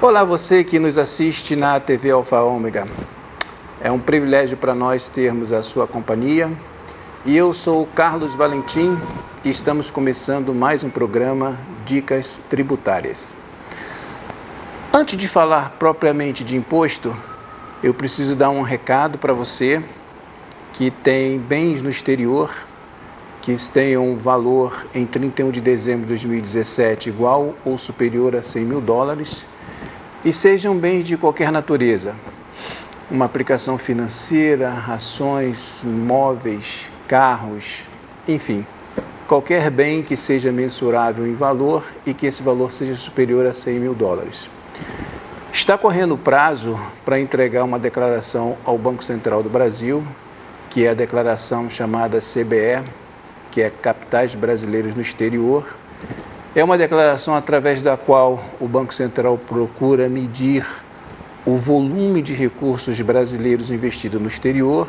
Olá, você que nos assiste na TV Alfa Ômega. É um privilégio para nós termos a sua companhia. E eu sou o Carlos Valentim e estamos começando mais um programa Dicas Tributárias. Antes de falar propriamente de imposto, eu preciso dar um recado para você que tem bens no exterior, que tenham um valor em 31 de dezembro de 2017 igual ou superior a 100 mil dólares, e sejam bens de qualquer natureza, uma aplicação financeira, ações, imóveis, carros, enfim, qualquer bem que seja mensurável em valor e que esse valor seja superior a 100 mil dólares. Está correndo o prazo para entregar uma declaração ao Banco Central do Brasil, que é a declaração chamada CBE, que é Capitais Brasileiros no Exterior. É uma declaração através da qual o Banco Central procura medir o volume de recursos brasileiros investidos no exterior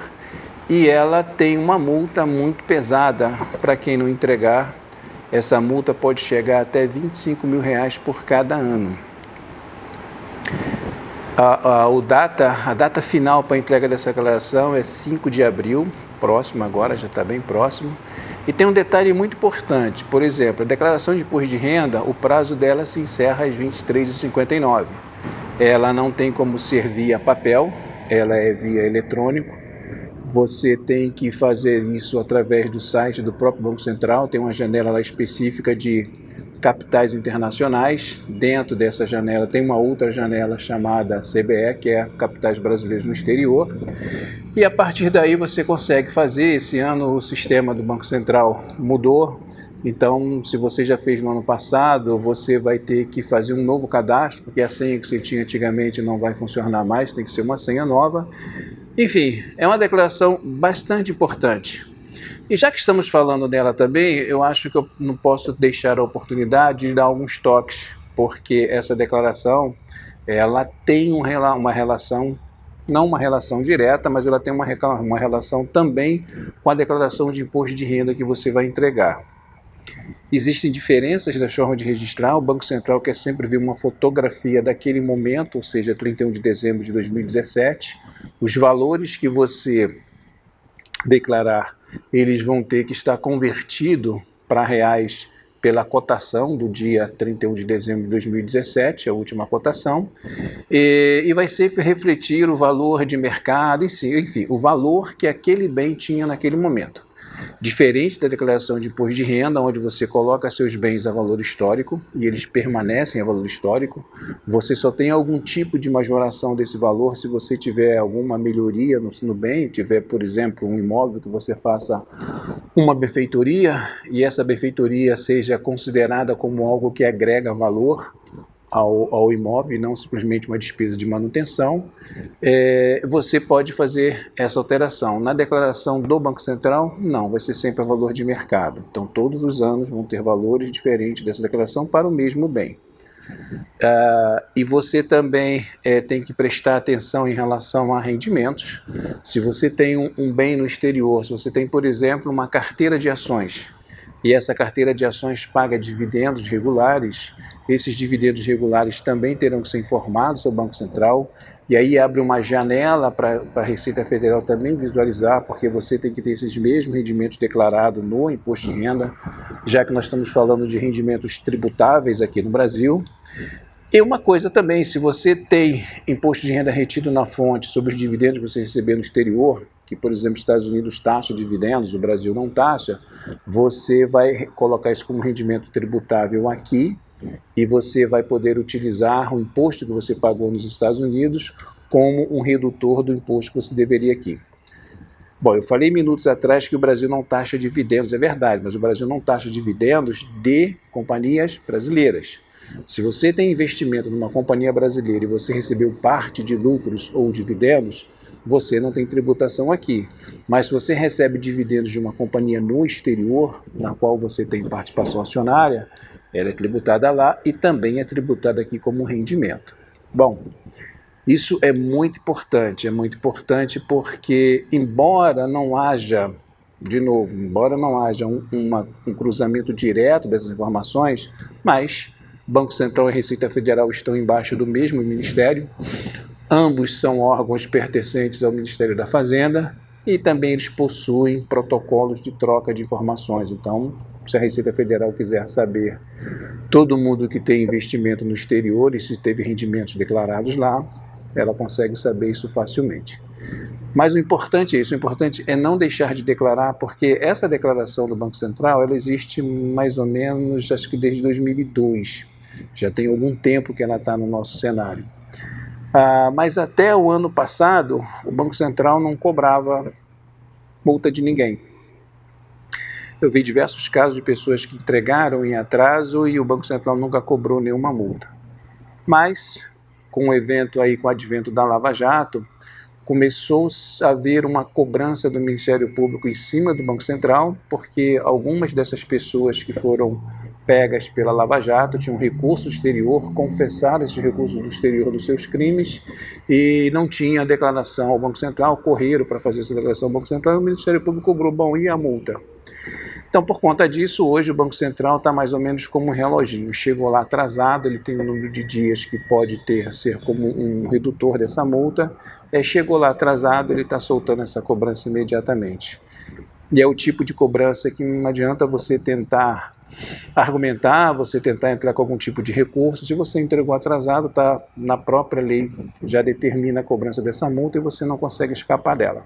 e ela tem uma multa muito pesada para quem não entregar. Essa multa pode chegar até R$25 mil por cada ano. A data final para a entrega dessa declaração é 5 de abril, próximo agora, já está bem próximo. E tem um detalhe muito importante, por exemplo, a declaração de imposto de renda, o prazo dela se encerra às 23h59. Ela não tem como ser via papel, ela é via eletrônico. Você tem que fazer isso através do site do próprio Banco Central, tem uma janela lá específica de capitais internacionais. Dentro dessa janela tem uma outra janela chamada CBE, que é Capitais Brasileiros no Exterior. E a partir daí você consegue fazer. Esse ano o sistema do Banco Central mudou, então se você já fez no ano passado, você vai ter que fazer um novo cadastro, porque a senha que você tinha antigamente não vai funcionar mais, tem que ser uma senha nova. Enfim, é uma declaração bastante importante. E já que estamos falando dela também, eu acho que eu não posso deixar a oportunidade de dar alguns toques, porque essa declaração, ela tem uma relação, não uma relação direta, mas ela tem uma relação também com a declaração de imposto de renda que você vai entregar. Existem diferenças da forma de registrar. O Banco Central quer sempre ver uma fotografia daquele momento, ou seja, 31 de dezembro de 2017. Os valores que você declarar, eles vão ter que estar convertido para reais pela cotação do dia 31 de dezembro de 2017, a última cotação, e vai sempre refletir o valor de mercado, enfim, o valor que aquele bem tinha naquele momento. Diferente da declaração de imposto de renda, onde você coloca seus bens a valor histórico e eles permanecem a valor histórico, você só tem algum tipo de majoração desse valor se você tiver alguma melhoria no bem, tiver, por exemplo, um imóvel que você faça uma benfeitoria e essa benfeitoria seja considerada como algo que agrega valor ao imóvel e não simplesmente uma despesa de manutenção, você pode fazer essa alteração. Na declaração do Banco Central, não, vai ser sempre a valor de mercado. Então, todos os anos vão ter valores diferentes dessa declaração para o mesmo bem. E você também tem que prestar atenção em relação a rendimentos. Se você tem um bem no exterior, se você tem, por exemplo, uma carteira de ações, e essa carteira de ações paga dividendos regulares, esses dividendos regulares também terão que ser informados ao Banco Central, e aí abre uma janela para a Receita Federal também visualizar, porque você tem que ter esses mesmos rendimentos declarados no imposto de renda, já que nós estamos falando de rendimentos tributáveis aqui no Brasil. E uma coisa também, se você tem imposto de renda retido na fonte sobre os dividendos que você receber no exterior, que, por exemplo, os Estados Unidos taxa dividendos, o Brasil não taxa, você vai colocar isso como rendimento tributável aqui e você vai poder utilizar o imposto que você pagou nos Estados Unidos como um redutor do imposto que você deveria aqui. Bom, eu falei minutos atrás que o Brasil não taxa dividendos, é verdade, mas o Brasil não taxa dividendos de companhias brasileiras. Se você tem investimento numa companhia brasileira e você recebeu parte de lucros ou dividendos, você não tem tributação aqui. Mas se você recebe dividendos de uma companhia no exterior, na qual você tem participação acionária, Ela é tributada lá e também é tributada aqui como rendimento. Bom, isso é muito importante porque, embora não haja, de novo, um cruzamento direto dessas informações, mas Banco Central e Receita Federal estão embaixo do mesmo ministério, ambos são órgãos pertencentes ao Ministério da Fazenda e também eles possuem protocolos de troca de informações. Então, se a Receita Federal quiser saber todo mundo que tem investimento no exterior e se teve rendimentos declarados lá, ela consegue saber isso facilmente. Mas o importante é isso, o importante é não deixar de declarar, porque essa declaração do Banco Central, ela existe mais ou menos, acho que desde 2002. Já tem algum tempo que ela está no nosso cenário. Mas até o ano passado, o Banco Central não cobrava multa de ninguém. Eu vi diversos casos de pessoas que entregaram em atraso e o Banco Central nunca cobrou nenhuma multa. Mas, com o evento aí, com o advento da Lava Jato, começou a haver uma cobrança do Ministério Público em cima do Banco Central, porque algumas dessas pessoas que foram pegas pela Lava Jato tinham recurso exterior, confessaram esses recursos do exterior dos seus crimes e não tinha declaração ao Banco Central, correram para fazer essa declaração ao Banco Central e o Ministério Público cobrou, bom, e a multa? Então, por conta disso, hoje o Banco Central está mais ou menos como um reloginho. Chegou lá atrasado, ele tem um número de dias que pode ser como um redutor dessa multa. Chegou lá atrasado, ele está soltando essa cobrança imediatamente. E é o tipo de cobrança que não adianta você tentar argumentar, você tentar entrar com algum tipo de recurso. Se você entregou atrasado, tá na própria lei, já determina a cobrança dessa multa e você não consegue escapar dela.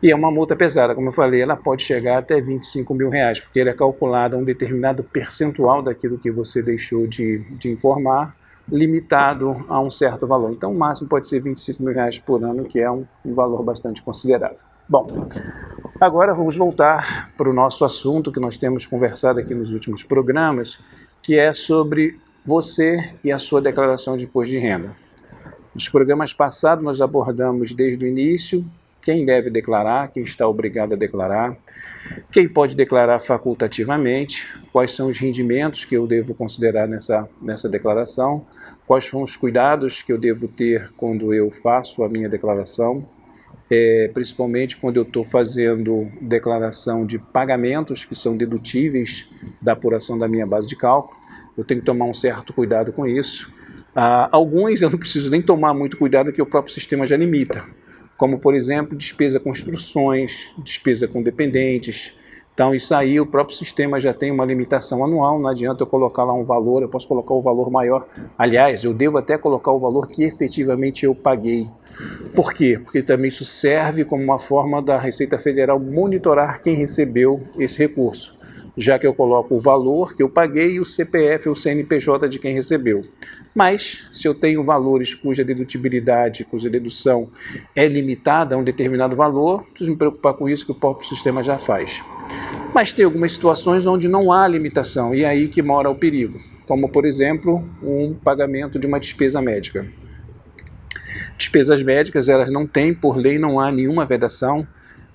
E é uma multa pesada, como eu falei, ela pode chegar até R$25 mil, porque ele é calculado a um determinado percentual daquilo que você deixou de informar, limitado a um certo valor. Então, o máximo pode ser R$25 mil por ano, que é um valor bastante considerável. Bom, agora vamos voltar para o nosso assunto que nós temos conversado aqui nos últimos programas, que é sobre você e a sua declaração de imposto de renda. Nos programas passados nós abordamos desde o início quem deve declarar, quem está obrigado a declarar, quem pode declarar facultativamente, quais são os rendimentos que eu devo considerar nessa declaração, quais são os cuidados que eu devo ter quando eu faço a minha declaração, principalmente quando eu estou fazendo declaração de pagamentos que são dedutíveis da apuração da minha base de cálculo. Eu tenho que tomar um certo cuidado com isso. Alguns eu não preciso nem tomar muito cuidado, que o próprio sistema já limita, como, por exemplo, despesa com instruções, despesa com dependentes. Então, isso aí, o próprio sistema já tem uma limitação anual, não adianta eu colocar lá um valor, eu posso colocar o valor maior. Aliás, eu devo até colocar o valor que efetivamente eu paguei. Por quê? Porque também isso serve como uma forma da Receita Federal monitorar quem recebeu esse recurso, já que eu coloco o valor que eu paguei e o CPF ou CNPJ de quem recebeu. Mas, se eu tenho valores cuja dedutibilidade, cuja dedução é limitada a um determinado valor, não preciso me preocupar com isso, que o próprio sistema já faz. Mas tem algumas situações onde não há limitação, e é aí que mora o perigo, como, por exemplo, um pagamento de uma despesa médica. Despesas médicas, elas não têm, por lei, não há nenhuma vedação,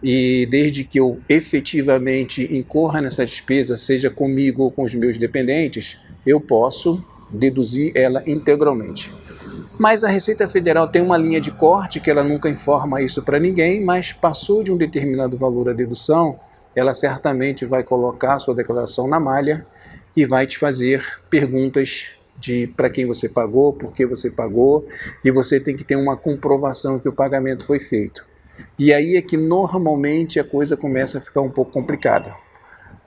e desde que eu efetivamente incorra nessa despesa, seja comigo ou com os meus dependentes, eu posso deduzir ela integralmente. Mas a Receita Federal tem uma linha de corte que ela nunca informa isso para ninguém, mas passou de um determinado valor a dedução, ela certamente vai colocar a sua declaração na malha e vai te fazer perguntas de para quem você pagou, por que você pagou, e você tem que ter uma comprovação que o pagamento foi feito. E aí é que normalmente a coisa começa a ficar um pouco complicada,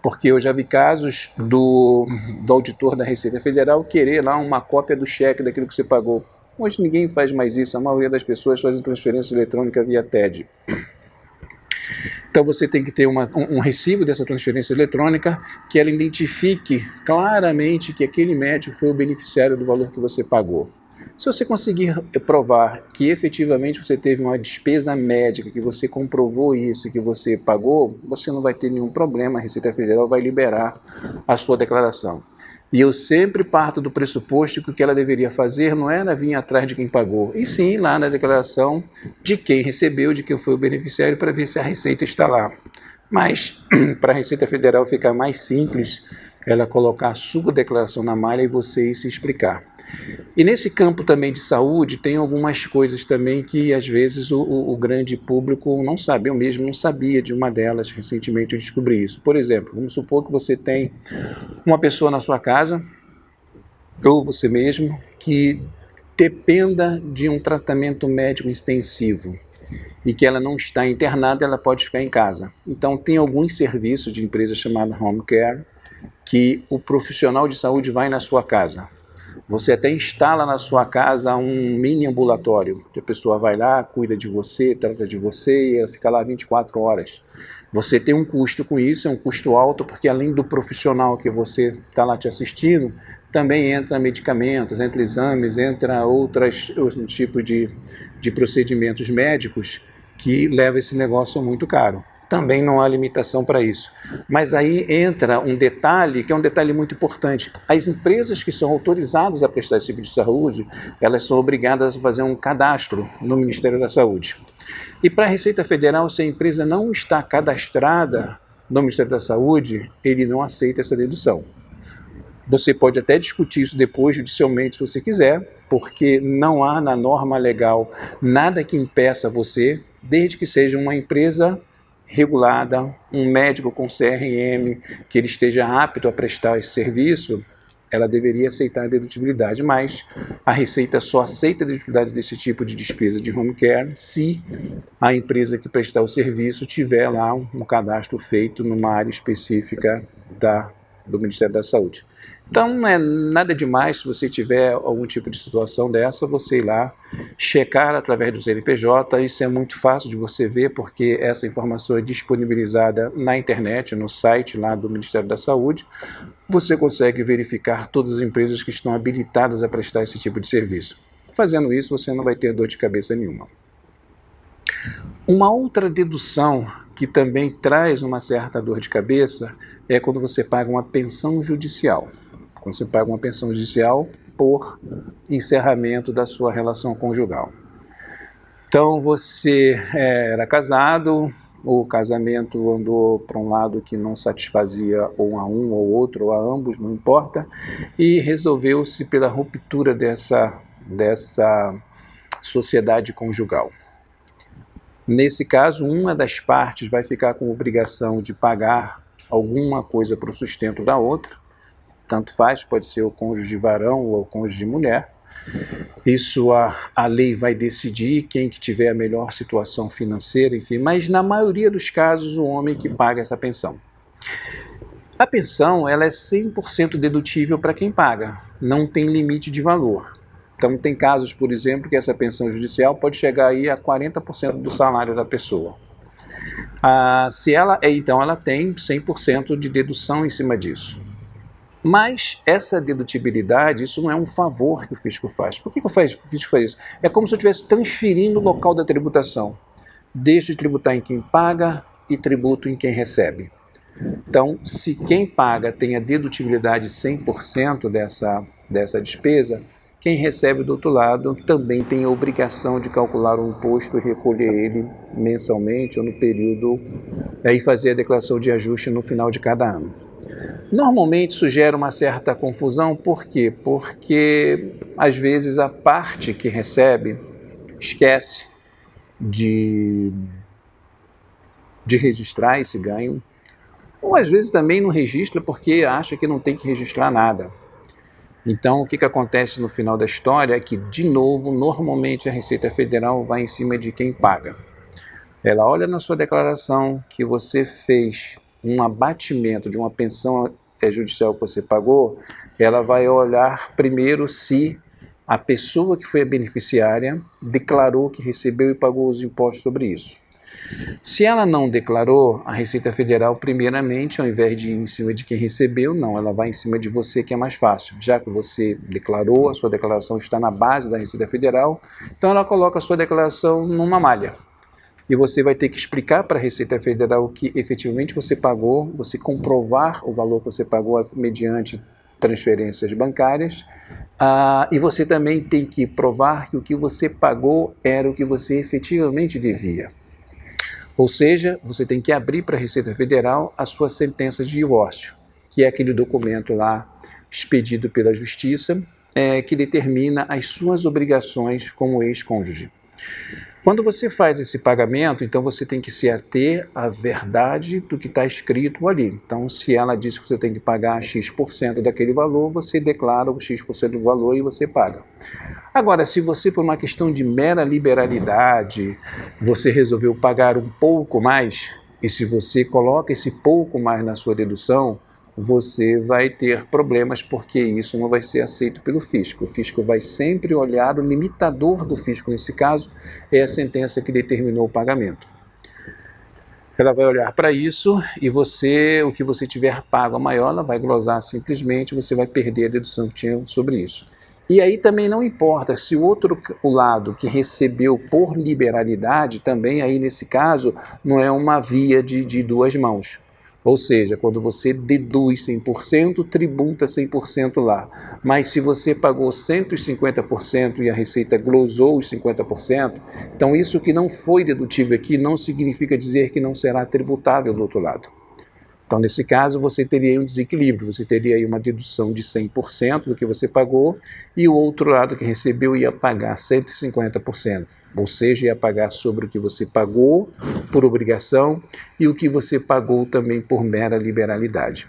porque eu já vi casos do auditor da Receita Federal querer lá uma cópia do cheque daquilo que você pagou. Hoje ninguém faz mais isso, a maioria das pessoas faz transferência eletrônica via TED. Então você tem que ter um recibo dessa transferência eletrônica que ela identifique claramente que aquele médico foi o beneficiário do valor que você pagou. Se você conseguir provar que efetivamente você teve uma despesa médica, que você comprovou isso, que você pagou, você não vai ter nenhum problema, a Receita Federal vai liberar a sua declaração. E eu sempre parto do pressuposto que o que ela deveria fazer não era vir atrás de quem pagou, e sim lá na declaração de quem recebeu, de quem foi o beneficiário, para ver se a receita está lá. Mas, para a Receita Federal ficar mais simples, ela colocar a sua declaração na malha e você ir se explicar. E nesse campo também de saúde tem algumas coisas também que às vezes o grande público não sabe. Eu mesmo não sabia de uma delas, recentemente eu descobri isso. Por exemplo, vamos supor que você tem uma pessoa na sua casa, ou você mesmo, que dependa de um tratamento médico extensivo e que ela não está internada, ela pode ficar em casa. Então tem alguns serviços de empresa chamada Home Care que o profissional de saúde vai na sua casa. Você até instala na sua casa um mini ambulatório, que a pessoa vai lá, cuida de você, trata de você e ela fica lá 24 horas. Você tem um custo com isso, é um custo alto, porque além do profissional que você está lá te assistindo, também entra medicamentos, entra exames, entra outros tipos de procedimentos médicos que levam esse negócio muito caro. Também não há limitação para isso. Mas aí entra um detalhe, que é um detalhe muito importante. As empresas que são autorizadas a prestar esse tipo de saúde, elas são obrigadas a fazer um cadastro no Ministério da Saúde. E para a Receita Federal, se a empresa não está cadastrada no Ministério da Saúde, ele não aceita essa dedução. Você pode até discutir isso depois judicialmente se você quiser, porque não há na norma legal nada que impeça você, desde que seja uma empresa regulada, um médico com CRM, que ele esteja apto a prestar esse serviço, ela deveria aceitar a dedutibilidade, mas a Receita só aceita a dedutibilidade desse tipo de despesa de home care se a empresa que prestar o serviço tiver lá um cadastro feito numa área específica do Ministério da Saúde. Então não é nada demais se você tiver algum tipo de situação dessa, você ir lá, checar através do CNPJ, isso é muito fácil de você ver, porque essa informação é disponibilizada na internet, no site lá do Ministério da Saúde. Você consegue verificar todas as empresas que estão habilitadas a prestar esse tipo de serviço. Fazendo isso, você não vai ter dor de cabeça nenhuma. Uma outra dedução que também traz uma certa dor de cabeça é quando você paga uma pensão judicial. Quando você paga uma pensão judicial por encerramento da sua relação conjugal. Então você era casado, o casamento andou para um lado que não satisfazia ou a um ou outro, ou a ambos, não importa, e resolveu-se pela ruptura dessa sociedade conjugal. Nesse caso, uma das partes vai ficar com obrigação de pagar alguma coisa para o sustento da outra, tanto faz, pode ser o cônjuge varão ou o cônjuge mulher. Isso a lei vai decidir, quem que tiver a melhor situação financeira, enfim, mas na maioria dos casos o homem que paga essa pensão. A pensão ela é 100% dedutível para quem paga, não tem limite de valor. Então tem casos, por exemplo, que essa pensão judicial pode chegar aí a 40% do salário da pessoa. Então ela tem 100% de dedução em cima disso. Mas essa dedutibilidade, isso não é um favor que o fisco faz. Por que o fisco faz isso? É como se eu estivesse transferindo o local da tributação. Deixo de tributar em quem paga e tributo em quem recebe. Então, se quem paga tem a dedutibilidade 100% dessa despesa, quem recebe do outro lado também tem a obrigação de calcular o imposto e recolher ele mensalmente ou no período e fazer a declaração de ajuste no final de cada ano. Normalmente isso gera uma certa confusão, por quê? Porque às vezes a parte que recebe esquece de registrar esse ganho, ou às vezes também não registra porque acha que não tem que registrar nada. Então o que acontece no final da história é que, de novo, normalmente a Receita Federal vai em cima de quem paga. Ela olha na sua declaração que você fez um abatimento de uma pensão judicial que você pagou, ela vai olhar primeiro se a pessoa que foi a beneficiária declarou que recebeu e pagou os impostos sobre isso. Se ela não declarou, a Receita Federal, primeiramente, ao invés de ir em cima de quem recebeu, não, ela vai em cima de você, que é mais fácil. Já que você declarou, a sua declaração está na base da Receita Federal, então ela coloca a sua declaração numa malha. E você vai ter que explicar para a Receita Federal que efetivamente você pagou, você comprovar o valor que você pagou mediante transferências bancárias, e você também tem que provar que o que você pagou era o que você efetivamente devia. Ou seja, você tem que abrir para a Receita Federal a sua sentença de divórcio. que é aquele documento lá expedido pela Justiça, que determina as suas obrigações como ex-cônjuge. Quando você faz esse pagamento, então você tem que se ater à verdade do que está escrito ali. Então, se ela diz que você tem que pagar X% daquele valor, você declara o X% do valor e você paga. Agora, se você, por uma questão de mera liberalidade, você resolveu pagar um pouco mais, e se você coloca esse pouco mais na sua dedução, você vai ter problemas, porque isso não vai ser aceito pelo fisco. O fisco vai sempre olhar, o limitador do fisco nesse caso é a sentença que determinou o pagamento. Ela vai olhar para isso e você, o que você tiver pago a maior, ela vai glosar simplesmente, você vai perder a dedução que tinha sobre isso. E aí também não importa se o lado que recebeu por liberalidade, também aí nesse caso não é uma via de duas mãos. Ou seja, quando você deduz 100%, tributa 100% lá. Mas se você pagou 150% e a Receita glosou os 50%, então isso que não foi dedutível aqui não significa dizer que não será tributável do outro lado. Então, nesse caso, você teria um desequilíbrio, você teria aí uma dedução de 100% do que você pagou e o outro lado que recebeu ia pagar 150%, ou seja, ia pagar sobre o que você pagou por obrigação e o que você pagou também por mera liberalidade.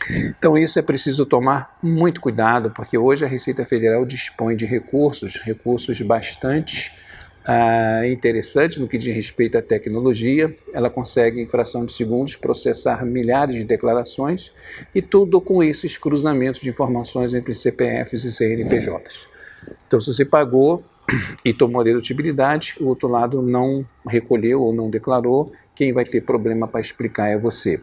Então, isso é preciso tomar muito cuidado, porque hoje a Receita Federal dispõe de recursos bastante interessante no que diz respeito à tecnologia. Ela consegue, em fração de segundos, processar milhares de declarações e tudo com esses cruzamentos de informações entre CPFs e CNPJs. Então, se você pagou e tomou dedutibilidade, o outro lado não recolheu ou não declarou, quem vai ter problema para explicar é você.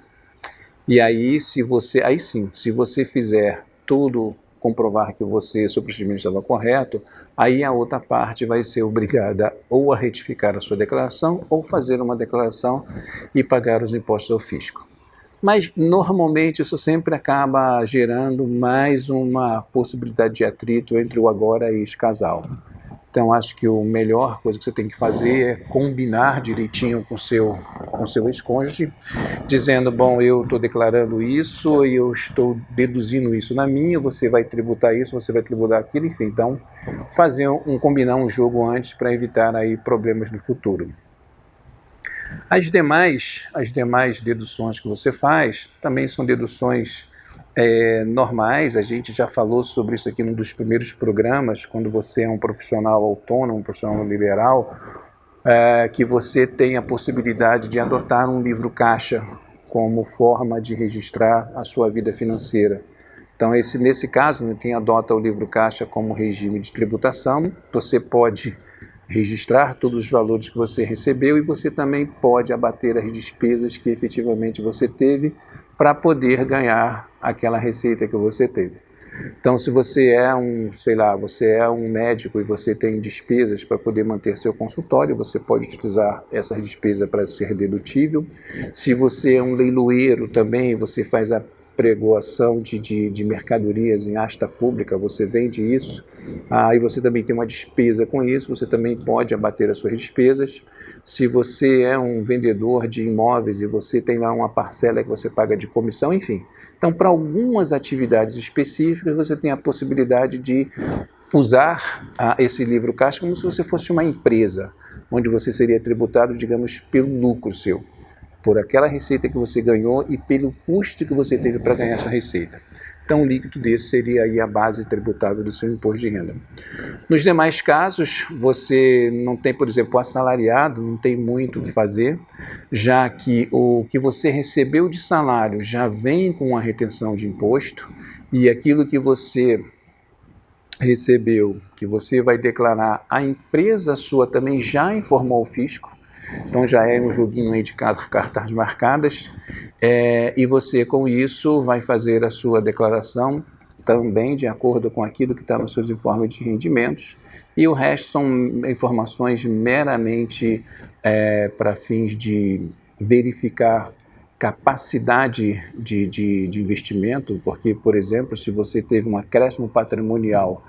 E aí, se você fizer tudo, comprovar que o seu procedimento estava correto, aí a outra parte vai ser obrigada ou a retificar a sua declaração ou fazer uma declaração e pagar os impostos ao fisco. Mas, normalmente, isso sempre acaba gerando mais uma possibilidade de atrito entre o agora ex-casal. Então, acho que a melhor coisa que você tem que fazer é combinar direitinho com o seu ex-cônjuge, dizendo, bom, eu estou declarando isso e eu estou deduzindo isso na minha, você vai tributar isso, você vai tributar aquilo, enfim. Então, combinar um jogo antes para evitar aí problemas no futuro. As demais deduções que você faz também são deduções normais. A gente já falou sobre isso aqui num dos primeiros programas, quando você é um profissional autônomo, um profissional liberal, que você tem a possibilidade de adotar um livro caixa como forma de registrar a sua vida financeira. Então, nesse caso, quem adota o livro caixa como regime de tributação, você pode registrar todos os valores que você recebeu e você também pode abater as despesas que efetivamente você teve para poder ganhar aquela receita que você teve. Então, se você é um médico e você tem despesas para poder manter seu consultório, você pode utilizar essas despesas para ser dedutível. Se você é um leiloeiro também, você faz a pregoação de mercadorias em asta pública, você vende isso, e você também tem uma despesa com isso, você também pode abater as suas despesas. Se você é um vendedor de imóveis e você tem lá uma parcela que você paga de comissão, enfim. Então, para algumas atividades específicas, você tem a possibilidade de usar esse livro caixa como se você fosse uma empresa, onde você seria tributado, digamos, pelo lucro seu, por aquela receita que você ganhou e pelo custo que você teve para ganhar essa receita. Então, o líquido desse seria aí a base tributável do seu imposto de renda. Nos demais casos, você não tem, por exemplo, o assalariado, não tem muito o que fazer, já que o que você recebeu de salário já vem com a retenção de imposto e aquilo que você recebeu, que você vai declarar, a empresa sua também já informou o fisco. Então já é um joguinho aí de cartas marcadas, e você com isso vai fazer a sua declaração também de acordo com aquilo que está nos seus informes de rendimentos, e o resto são informações meramente para fins de verificar capacidade de investimento, porque, por exemplo, se você teve um acréscimo patrimonial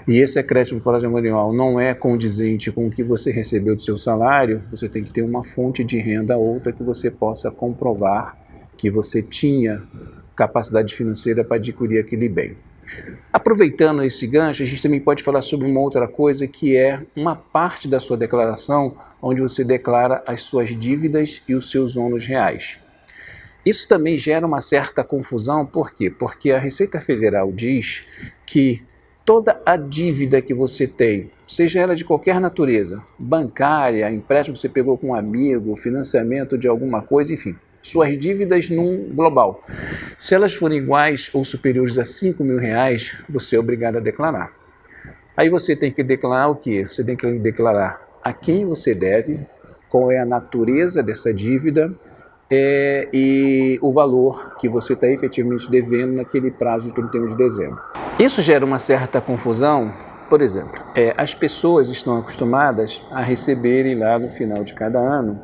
e esse acréscimo patrimonial não é condizente com o que você recebeu do seu salário, você tem que ter uma fonte de renda outra que você possa comprovar que você tinha capacidade financeira para adquirir aquele bem. Aproveitando esse gancho, a gente também pode falar sobre uma outra coisa, que é uma parte da sua declaração onde você declara as suas dívidas e os seus ônus reais. Isso também gera uma certa confusão, por quê? Porque a Receita Federal diz que toda a dívida que você tem, seja ela de qualquer natureza, bancária, empréstimo que você pegou com um amigo, financiamento de alguma coisa, enfim, suas dívidas num global, se elas forem iguais ou superiores a R$5.000, você é obrigado a declarar. Aí você tem que declarar o quê? Você tem que declarar a quem você deve, qual é a natureza dessa dívida, e o valor que você está efetivamente devendo naquele prazo de 31 de dezembro. Isso gera uma certa confusão. Por exemplo, as pessoas estão acostumadas a receberem lá no final de cada ano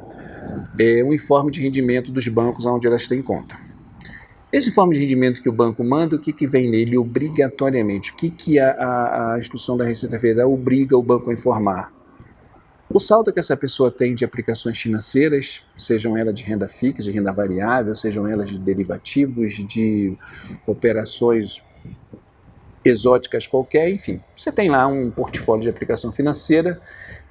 um informe de rendimento dos bancos onde elas têm conta. Esse informe de rendimento que o banco manda, o que vem nele obrigatoriamente? O que a instrução da Receita Federal obriga o banco a informar? O saldo que essa pessoa tem de aplicações financeiras, sejam elas de renda fixa, de renda variável, sejam elas de derivativos, de operações exóticas qualquer, enfim. Você tem lá um portfólio de aplicação financeira,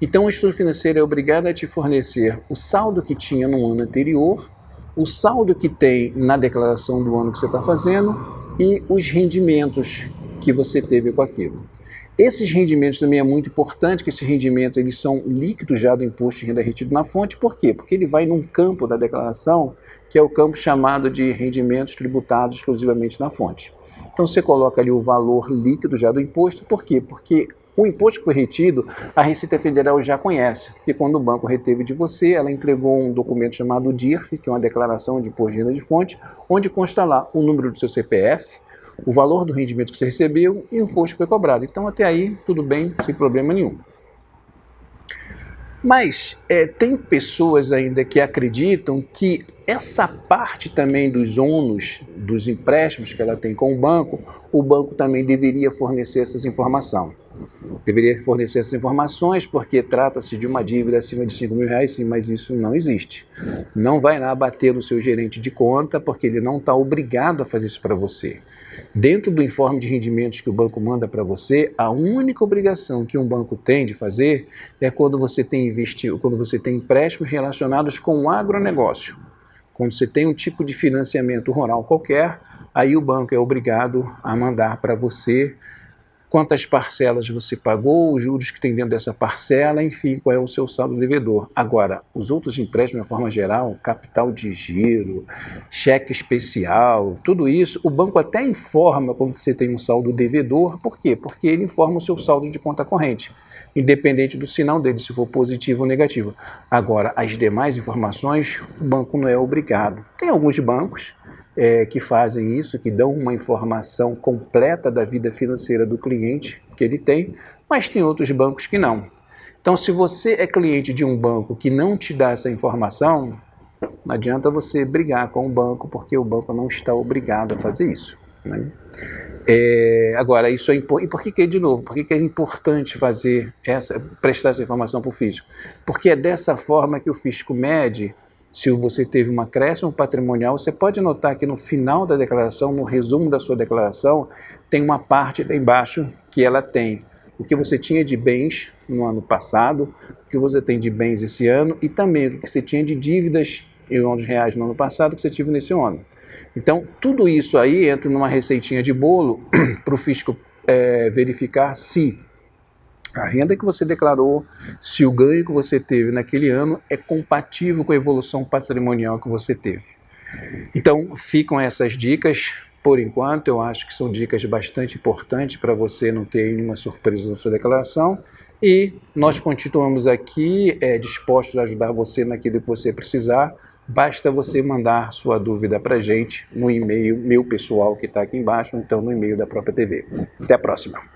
então o instituto financeiro é obrigado a te fornecer o saldo que tinha no ano anterior, o saldo que tem na declaração do ano que você está fazendo e os rendimentos que você teve com aquilo. Esses rendimentos também é muito importante, que esses rendimentos eles são líquidos já do imposto de renda retido na fonte. Por quê? Porque ele vai num campo da declaração, que é o campo chamado de rendimentos tributados exclusivamente na fonte. Então você coloca ali o valor líquido já do imposto. Por quê? Porque o imposto que foi retido, a Receita Federal já conhece, porque quando o banco reteve de você, ela entregou um documento chamado DIRF, que é uma declaração de imposto de renda de fonte, onde consta lá o número do seu CPF, o valor do rendimento que você recebeu e o imposto que foi cobrado. Então até aí tudo bem, sem problema nenhum. Mas tem pessoas ainda que acreditam que essa parte também dos ônus, dos empréstimos que ela tem com o banco também deveria fornecer essas informações. Deveria fornecer essas informações porque trata-se de uma dívida acima de R$5.000, sim, mas isso não existe. Não vai lá bater no seu gerente de conta porque ele não está obrigado a fazer isso para você. Dentro do informe de rendimentos que o banco manda para você, a única obrigação que um banco tem de fazer é quando você tem empréstimos relacionados com o agronegócio. Quando você tem um tipo de financiamento rural qualquer, aí o banco é obrigado a mandar para você quantas parcelas você pagou, os juros que tem dentro dessa parcela, enfim, qual é o seu saldo devedor. Agora, os outros empréstimos, de uma forma geral, capital de giro, cheque especial, tudo isso, o banco até informa quando você tem um saldo devedor. Por quê? Porque ele informa o seu saldo de conta corrente, independente do sinal dele, se for positivo ou negativo. Agora, as demais informações, o banco não é obrigado. Tem alguns bancos que fazem isso, que dão uma informação completa da vida financeira do cliente que ele tem, mas tem outros bancos que não. Então, se você é cliente de um banco que não te dá essa informação, não adianta você brigar com o banco, porque o banco não está obrigado a fazer isso, né? Agora, isso é importante. E por que, de novo, por que é importante prestar essa informação para o fisco? Porque é dessa forma que o fisco mede se você teve um acréscimo patrimonial. Você pode notar que no final da declaração, no resumo da sua declaração, tem uma parte lá embaixo que ela tem o que você tinha de bens no ano passado, o que você tem de bens esse ano e também o que você tinha de dívidas em ônus reais no ano passado que você tive nesse ano. Então, tudo isso aí entra numa receitinha de bolo para o fisco verificar se a renda que você declarou, se o ganho que você teve naquele ano é compatível com a evolução patrimonial que você teve. Então, ficam essas dicas. Por enquanto, eu acho que são dicas bastante importantes para você não ter nenhuma surpresa na sua declaração. E nós continuamos aqui dispostos a ajudar você naquilo que você precisar. Basta você mandar sua dúvida para a gente no e-mail meu pessoal que está aqui embaixo, ou então no e-mail da própria TV. Até a próxima!